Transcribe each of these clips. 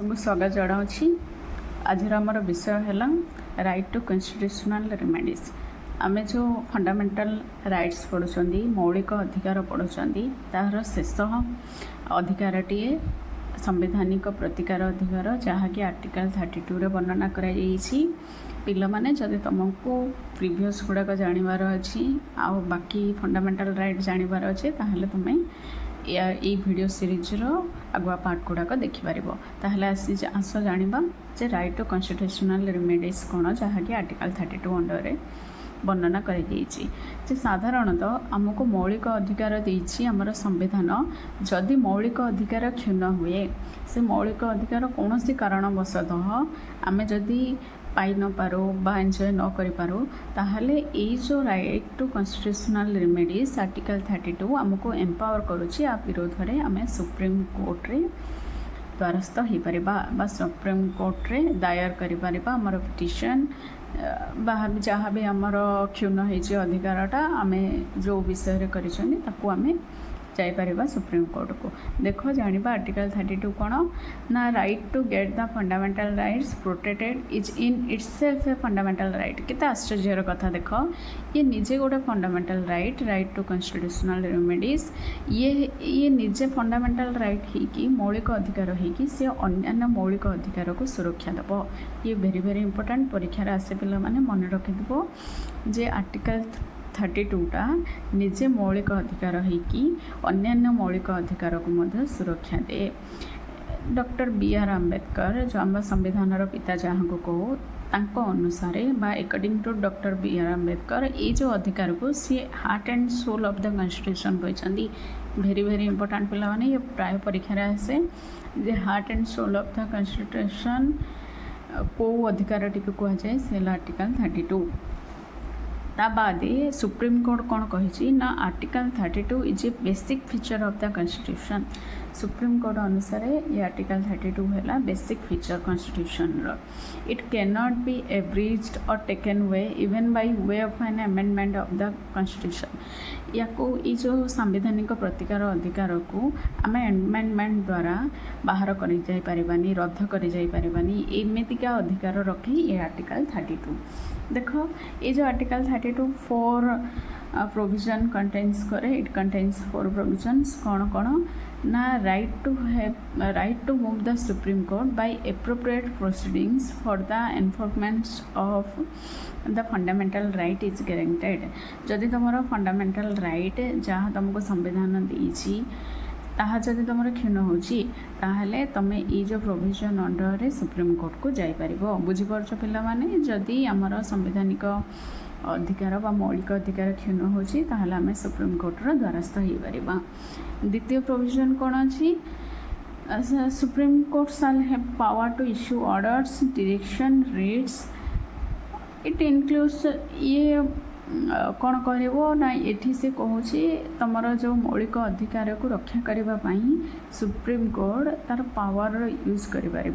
तुमको स्वागत जनाऊँगी। आज आमर विषय है राइट टू कन्स्टिट्यूशनल रेमेडीज। आम जो फंडामेंटल राइट्स पढ़ुं मौलिक अधिकार पढ़ुं तार शेष अधिकारटीए संवैधानिक प्रतिकार अधिकार जहाँकि आर्टिकल 32 रे वर्णना कराई। पिला माने जदि तुमको प्रीवियस गुड़ाक जानवर अच्छी आ बाकी फंडामेंटल राइट जानवर अच्छे ताहले तुम्हें ये वीडियो सीरीज आगुआ पार्ट गुड़ाक देखिपर। ताहले आस जानिबा जे राइट टू कन्स्टिट्यूशनल रेमेडीज कौन जहाँकि आर्टिकल 32 अंडर रे वर्णना कराई। साधारणतः आमको मौलिक अधिकार देछि आमर संविधान। जदि मौलिक अधिकार क्षुण्ण हुए से मौलिक अधिकार कौन सी कारणवशतः आमे जदि पाई न पारो बा एंजॉय न करि पारो ताहले ए जो right to constitutional remedies article 32 आमको एम्पावर करुछि। आ विरोध रे आमे सुप्रीम कोर्ट रे द्वारस्थ हो पार सुप्रीम कोर्ट रे दायर करि पारिबा हमर पिटिशन जहाँ भी आमर क्षुण्ण होइछि अधिकारटा आमे जो विषय रे करिछनी ताकू आमे जाइपर सुप्रीम कोर्ट को। देख जानिबा आर्टिकल 32 कौन ना right to get the fundamental rights protected is in itself a fundamental right. केते आश्चर्यर कथा देख, ये निजे गोटे fundamental right to constitutional remedies ये निजे फंडामेंटल राइट ही मौलिक अधिकार होगी सी अन्य मौलिक अधिकार को सुरक्षा देव। ये वेरी इंपोर्टेंट परीक्षा आसे पिला माने मन रखिथबो जे आर्टिकल 32टा निजे मौलिक अधिकार होगी अन्य मौलिक अधिकार को मध्य सुरक्षा दे। Doctor B R. आम्बेडकर जो आम संविधान पिता जहाँ को कहू तांको अनुसार बा according to doctor B R. Ambedkar ये जो अधिकार को सी heart and soul of the constitution कहते। वेरी इंपोर्टेंट पिला माने ये प्राय परीक्षा आसे जे heart and soul of the constitution को अधिकार टी कह जाए से आर्टिकल 32। ता बादे सुप्रीम कोर्ट कौन कही ना article 32 is a basic feature of the constitution. Supreme court अनुसार ये आर्टिकल 32 है बेसिक फीचर कन्स्टिट्यूशन रो। It can not be abridged or taken away even by way of an amendment of the constitution. या को ये जो संवैधानिक प्रतिकार अधिकार को आम अमेंडमेंट द्वारा बाहर कर जानी रद्द कर जानी एमतीका अधिकार रखी ये आर्टिकल 32। देख ये जो आर्टिकल 32 4 प्रोविजन कंटेन्स करे। इट कंटेन्स 4 प्रोविजन्स कौन ना right to move the Supreme Court by appropriate proceedings for the enforcement of the fundamental right is guaranteed. जदि तुम फंडामेंटल राइट जहाँ तुमको संविधान देछि ताहा जदि तुम क्षुण्ण होछि ताहले तमे ई जो प्रोविजन अंडर रे सुप्रीम कोर्ट को जाई परिबो। बुझिपारछ पिला माने जदि हमर संवैधानिक अधिकार बा मौलिक अधिकार क्षुण्ण होछि ताहले आमे सुप्रीम कोर्ट रो द्वारस्थ होई परिबा। द्वितीय प्रोविजन कोन अछि Supreme Court shall have power to issue orders direction writs. It includes ये कौन कह ना ये से कहूँ तुम जो मौलिक अधिकार को रक्षा करने सुप्रीम कोर्ट तार पावर यूज कर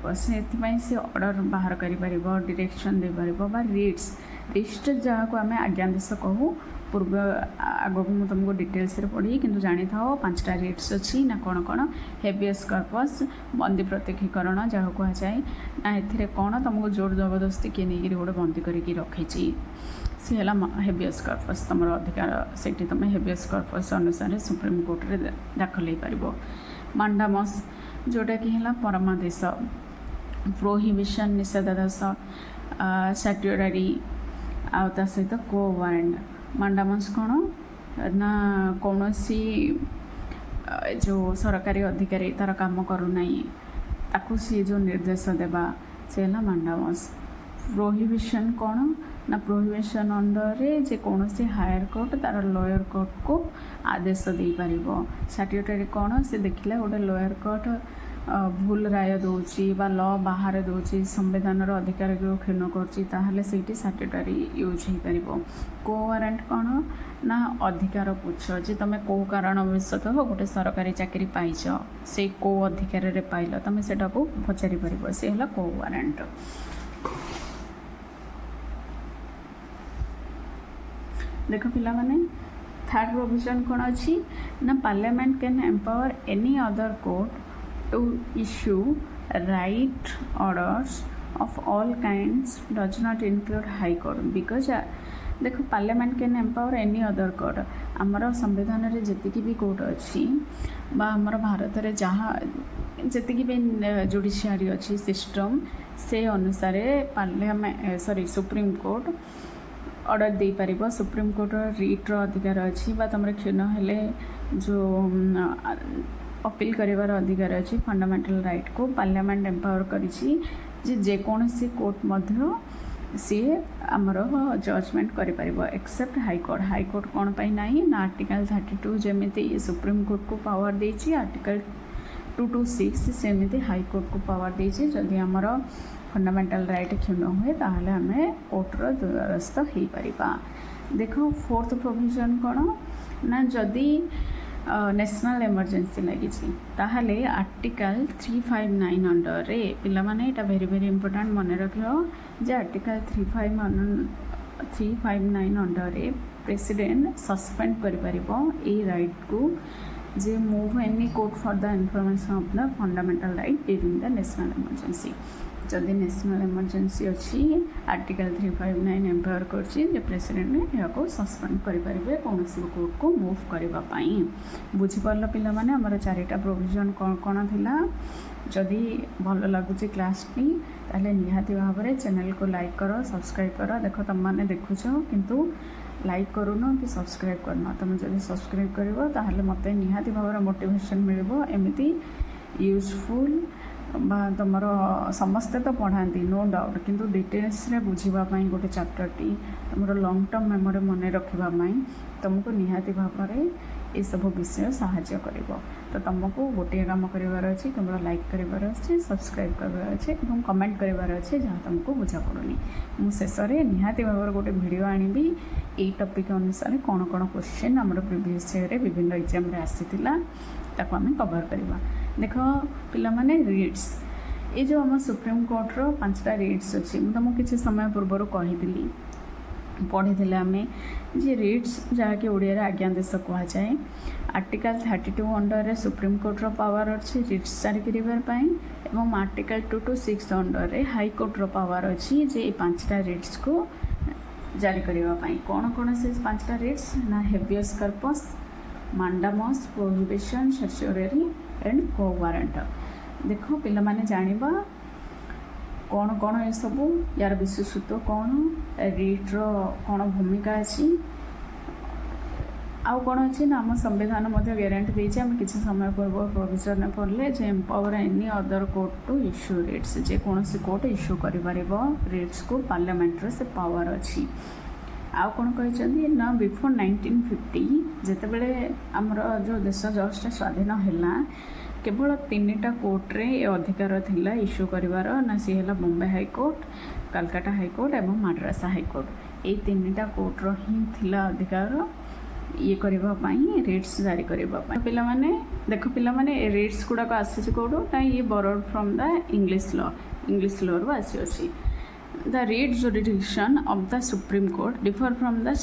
से ऑर्डर बाहर कर डायरेक्शन दे पार रिट्स जहाँ को आम आज्ञादेश कहूँ। पूर्व आग को तुमको डिटेल्स पढ़ी कि जानी था 5टा रिट्स अच्छी ना कौन कौन हेबियस कर्पस बंदी प्रत्यक्षीकरण जहाँ कह जाए ना ए कौन तुमको जोर जबरदस्ती किए नहीं गोटे बंदी करके रखी सी है हेबियस कर्पस तुम अधिकार से तुम हेबियस कर्पस अनुसार सुप्रीम कोर्ट रे दाखल हो पार। मांडामस जोटा कि है परमादेश प्रोहिबिशन निषेधादेश स्टैट्यूटरी आ सहित को वारंट। मांडामस कौन ना कौन सी जो सरकारी अधिकारी तार काम करूना ताकू सी जो निर्देश देवा से है मांडामस। प्रोहिबिशन कौन ना प्रोहिबिशन अंडर रे जे कौन से हायर कोर्ट तार लोअर कोर्ट को आदेश दे पारिबो। स्टैट्यूटरी कौन से देखिले गोटे लोअर कोर्ट भूल राय दौची बा लॉ बाहर दौची संविधान अधिकार को क्षुण्ण कर स्टैट्यूटरी यूज हो पार। को वारंट कौन ना अधिकार पुछ जे तुम कौ कारणवशत गोटे सरकारी चाकरी पाइछ से कौ अधिकार रे पाइल तुम सेटा को पचारि पारिबो से है को वारंट। देख पिला माने थर्ड प्रोविजन कौन अच्छी ना parliament can empower any other court to issue right orders of all kinds does not include high court because देखो parliament can empower any other court आमर संविधान रे जेतिकी भी कोर्ट अच्छी बा आमर भारत रे जहाँ जेतिकी भी जुडिशियरी अच्छी सिस्टम से अनुसार पार्लियामेंट सुप्रीम कोर्ट ऑर्डर दे पारिबो सुप्रीम कोर्ट रिट रो अधिकार अच्छी बा तुम क्षीण हेले जो अपील करिवार अधिकार अच्छी फंडामेंटल राइट को पार्लियामेंट एम्पावर करिछि जे जेकोसी कोर्ट मध्य सी आमर जजमेंट करिपारिबो एक्सेप्ट हाईकोर्ट कौन पाई नाही ना आर्टिकल 32 जेमिति सुप्रीम कोर्ट को पावर देछि आर्टिकल 226 सेमिति हाईकोर्ट को पावर देछि जदि आमर फंडामेंटल राइट क्षुण्ण हुए ताहले आमे कोर्टर द्वारस्थ हो पारिबा। देखो फोर्थ प्रोविजन कौन ना जदि नेशनल इमरजेंसी लगी ताहले आर्टिकल 359 अंडर रे पिला माने एटा वेरी वेरी इंपोर्टेंट मन रखियो जे आर्टिकल 359 अंडर रे प्रेसिडेंट सस्पेंड करि परिबो ए राइट को जे move any court for the information of the fundamental right during the national emergency जदि नेशनल इमरजेंसी अच्छी आर्टिकल 359 एम्पावर कर प्रेसिडेंट यहाँ को सस्पेंड करेंगे कौन कोर्ट को मूव करने बुझीपार पे आमर चारिटा प्रोविजन कौन कौन थिला जदि भल लगुच क्लास टी ताहले निहाती भाव में चैनल को लाइक कर सब्सक्राइब कर देख तुम मैंने देखुच किंतु लाइक करून कि सब्सक्राइब करना तुम जब सब्सक्राइब कर ताहले मत निहाती भाव में मोटिवेशन मिल एमती यूजफुल तुम समस्ते तो पढ़ाती नो डाउट किंतु डिटेल्स रे बुझापी गोटे चैप्टर टी तुम लॉन्ग टर्म मेमोरी मन रखापी तुमको निहाती भाव में ये सब विषय साहाय्य कर तो तुमको गोटे काम करार अच्छे केवल लाइक करार अच्छे सब्सक्राइब करार अच्छे और कमेंट करार अच्छे जहाँ तुमको बुझा पड़ूनी मु शेष में निहाती भाव में गोटे वीडियो आनिबी यही टॉपिक अनुसार कौन कौन क्वेश्चन आम प्रीवियस ईयर विभिन्न एग्जाम रे आसीथिला ताको आमे कवर करवा। देख पिला माने रिट्स ये जो आम सुप्रीम कोर्ट रो 5टा रिट्स अच्छी तुमको किसी समय पूर्वर कही पढ़ी आम जे रिट्स जहाँकि ओडिया आज्ञा देश कहुए आर्टिकल 32 अंडर सुप्रीम कोर्ट रो पावर अच्छी रिट्स जारी करने आर्टिकल 226 अंडर हाई कोर्ट रो पावर अच्छी जे 5टा रिट्स को जारी करने कौन कौन से 5टा रिट्स ना habeas corpus mandamus prohibition certiorari and quo warranto देखो पिला माने जानिबा कौन कौन ये सब यार विशेषत्व कौन रिट्र कौन भूमिका अच्छी आउ कौन अच्छी ना आम संविधान ग्यारंटी देछि आम किसी समय पूर्व प्रोविजन पढ़ले जे empower any other court to issue writs जे कौन कोर्ट इश्यू कर रिट्स को पार्लियामेंट से पावर अच्छी आउ कौन कहते ना बिफोर 1950 जितेबले आमर जो देश जस्ट स्वाधीन है केवल 3टा कोर्ट रे अधिकार थिला इश्यू करिवार ना सी है बॉम्बे हाईकोर्ट कलकाता हाईकोर्ट एवं मद्रास हाईकोर्ट ये 3टा कोर्ट रो ही थिला अधिकार ये करने रेट्स जारी करने पिला माने देख पिला माने रेट्स गुड़ाक आसी कौटू ना ये burrowed from the English law रू आसी अच्छी the rate जुडिक्शन of the Supreme court differ from the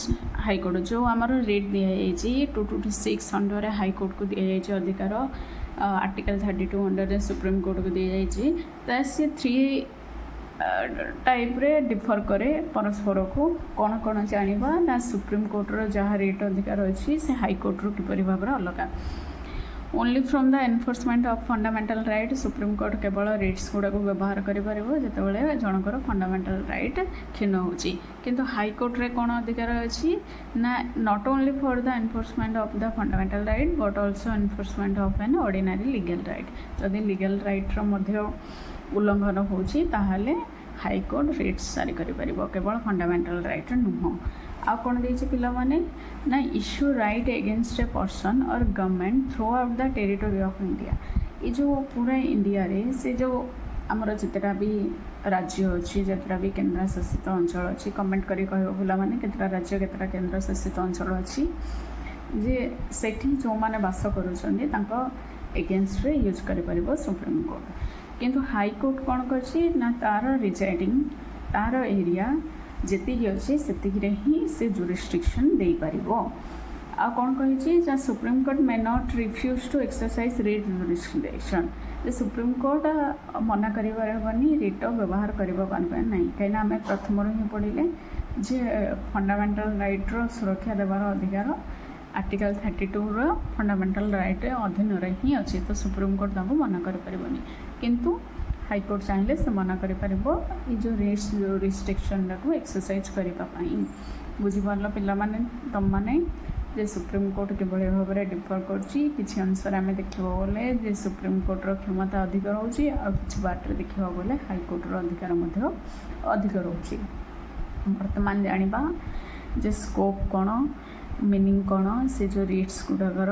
high court जो आमर रेट दिखाई 226 अंडर हाई कोर्ट को दिखाई अधिकार आर्टिकल 32 अंडर सुप्रीम कोर्ट को दिखाई सी 3 टाइप रे डिफर करे परस्पर को कौन कौन जानिबा ना सुप्रीम कोर्ट रो जहाँ रेट अधिकार अच्छी से हाई कोर्ट रो किपरि भाव अलग only from the enforcement of fundamental right supreme court केवल रेट्स गुड़ा को व्यवहार करते जनकर फंडामेंटल राइट क्षीण होची किंतु हाई कोर्ट रे कौन अधिकार अच्छी ना not only for the enforcement of the fundamental right but also enforcement of an ordinary legal right जदि लीगल राइट रो मध्य उल्लंघन होची ताहले हाई कोर्ट रेट्स जारी करिपारिबो केवल फंडामेंटल राइट नुह आ कौन देछि पिला माने ना issue writ against a person or government throughout the territory of India ये जो पूरा इंडिया रे से जो आमर जितेटा भी राज्य अच्छी जितेटा भी केन्द्र शासित अंचल अच्छी कमेंट करी कहबो पिला माने केतरा राज्य केतरा केन्द्र शासित अंचल अच्छी जे सेठी जो माने वास करूछन्ती तांको एगेंस्ट रे यूज करि परिबो सुप्रीम कोर्ट किंतु हाई कोर्ट कौन करछि ना तार रिजाइडिंग तार एरिया जेतिकी अच्छे से ही से जुरिस्ट्रिक्शन दे पारिबो आ कौन कही Supreme Court may not refuse to exercise writ jurisdiction जे सुप्रीम कोर्ट मना करनी रिट व्यवहार करना नहीं कहीं आम प्रथम ही पढ़ले जे फंडामेंटल राइट्र सुरक्षा देवार अधिकार आर्टिकल 32 फंडामेंटल राइट अधीन ही अच्छी तो सुप्रीम कोर्ट मना करें किंतु हाईकोर्ट चाहिए से मना कर जो रिस्ट्रिक्शन को एक्सरसाइज करने बुझीपार पाने तुम मैंने जे सुप्रीम कोर्ट किभली भाव में डिफर कर अनुसार आम देखा गले जे सुप्रीम कोर्टर क्षमता अधिक रोचे कि बाटे देखा गले हाईकोर्टर अधिकार अधिक रोचे बर्तमान जाना जे स्कोप कौन मीनिंग कौन से जो रिट्स गुड़ाकर